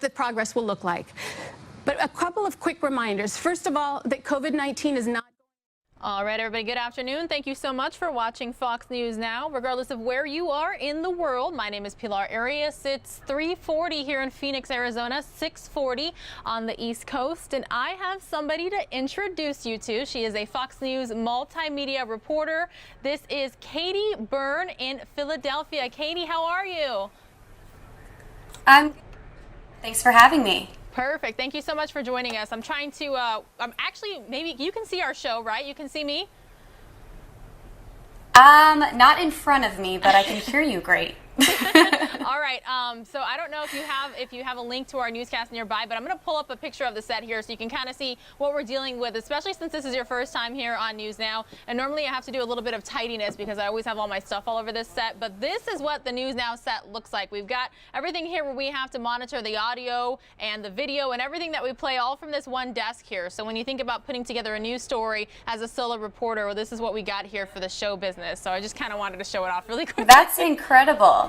the progress will look like. But a couple of quick reminders. First of all, that COVID-19 is not. All right, everybody, good afternoon. Thank you so much for watching Fox News Now. Regardless of where you are in the world, my name is Pilar Arias. It's 3:40 here in Phoenix, Arizona, 6:40 on the East Coast, and I have somebody to introduce you to. She is a Fox News multimedia reporter. This is Katie Byrne in Philadelphia. Katie, how are you? Thanks for having me. Perfect. Thank you so much for joining us. I'm trying to, actually, maybe you can see our show, right? You can see me? Not in front of me, but I can hear you great. All right. So I don't know if you have a link to our newscast nearby, but I'm going to pull up a picture of the set here so you can kind of see what we're dealing with, especially since this is your first time here on News Now. And normally I have to do a little bit of tidiness because I always have all my stuff all over this set. But this is what the News Now set looks like. We've got everything here where we have to monitor the audio and the video and everything that we play all from this one desk here. So when you think about putting together a news story as a solo reporter, well, this is what we got here for the show business. So I just kind of wanted to show it off really quick. That's incredible.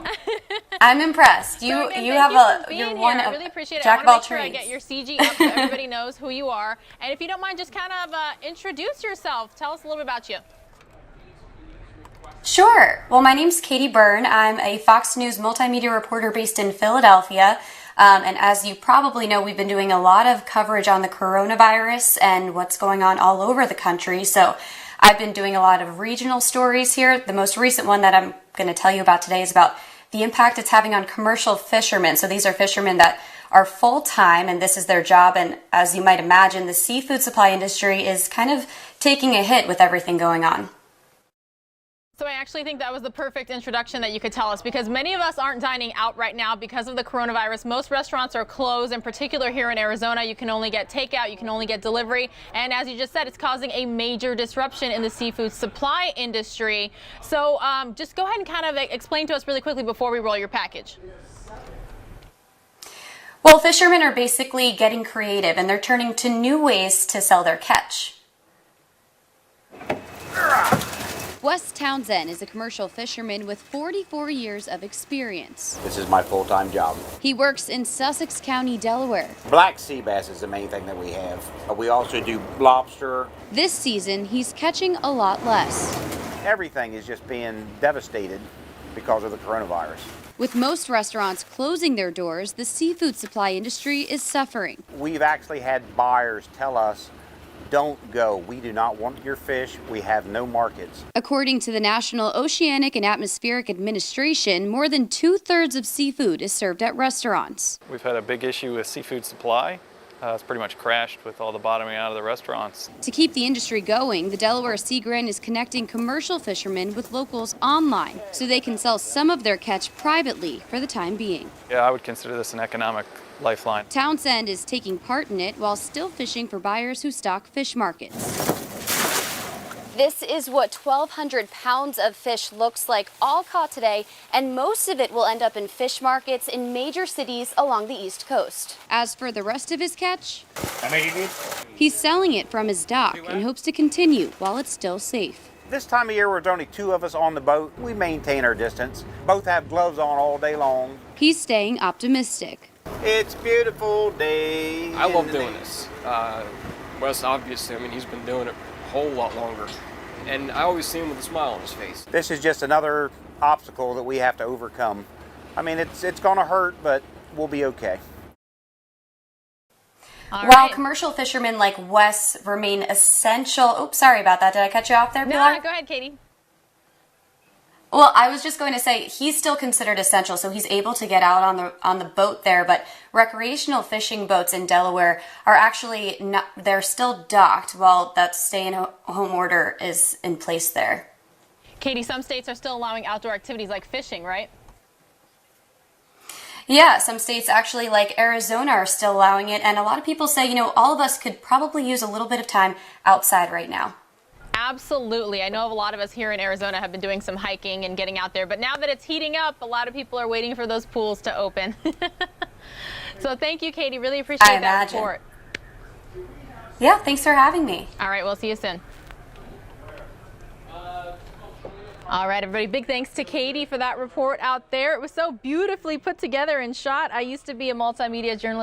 I'm impressed. You're one I of really appreciate it. jack I of all want to make sure I trades. get your CG up so everybody knows who you are. And if you don't mind, just kind of introduce yourself. Tell us a little bit about you. Sure. Well, my name's Katie Byrne. I'm a Fox News multimedia reporter based in Philadelphia. And as you probably know, we've been doing a lot of coverage on the coronavirus and what's going on all over the country. So I've been doing a lot of regional stories here. The most recent one that I'm going to tell you about today is about the impact it's having on commercial fishermen. So these are fishermen that are full-time and this is their job. And as you might imagine, the seafood supply industry is kind of taking a hit with everything going on. So I actually think that was the perfect introduction that you could tell us, because many of us aren't dining out right now because of the coronavirus. Most restaurants are closed. In particular here in Arizona, you can only get takeout, you can only get delivery. And as you just said, it's causing a major disruption in the seafood supply industry. So just go ahead and kind of explain to us really quickly before we roll your package. Well, fishermen are basically getting creative and they're turning to new ways to sell their catch. Wes Townsend is a commercial fisherman with 44 years of experience. This is my full-time job. He works in Sussex County, Delaware. Black sea bass is the main thing that we have. We also do lobster. This season, he's catching a lot less. Everything is just being devastated because of the coronavirus. With most restaurants closing their doors, the seafood supply industry is suffering. We've actually had buyers tell us, don't go. We do not want your fish. We have no markets. According to the National Oceanic and Atmospheric Administration, more than 2/3 of seafood is served at restaurants. We've had a big issue with seafood supply. It's pretty much crashed with all the bottoming out of the restaurants. To keep the industry going, the Delaware Sea Grant is connecting commercial fishermen with locals online so they can sell some of their catch privately for the time being. Yeah, I would consider this an economic lifeline. Townsend is taking part in it while still fishing for buyers who stock fish markets. This is what 1,200 pounds of fish looks like, all caught today, and most of it will end up in fish markets in major cities along the East Coast. As for the rest of his catch, he's selling it from his dock and hopes to continue while it's still safe. This time of year, where there's only 2 of us on the boat, we maintain our distance. Both have gloves on all day long. He's staying optimistic. It's a beautiful day. I love doing this. Wes, obviously, I mean, he's been doing it a whole lot longer. And I always see him with a smile on his face. This is just another obstacle that we have to overcome. I mean, it's going to hurt, but we'll be okay. While commercial fishermen like Wes remain essential. Oops, sorry about that. Did I cut you off there, Pilar? No, go ahead, Katie. Well, I was just going to say he's still considered essential, so he's able to get out on the boat there. But recreational fishing boats in Delaware are actually not, they're still docked while that stay-at-home order is in place there. Katie, some states are still allowing outdoor activities like fishing, right? Yeah, some states actually like Arizona are still allowing it. And a lot of people say, you know, all of us could probably use a little bit of time outside right now. Absolutely. I know a lot of us here in Arizona have been doing some hiking and getting out there, but now that it's heating up, a lot of people are waiting for those pools to open. So thank you, Katie. Really appreciate that report. Yeah, thanks for having me. All right, we'll see you soon. All right, everybody, big thanks to Katie for that report out there. It was so beautifully put together and shot. I used to be a multimedia journalist.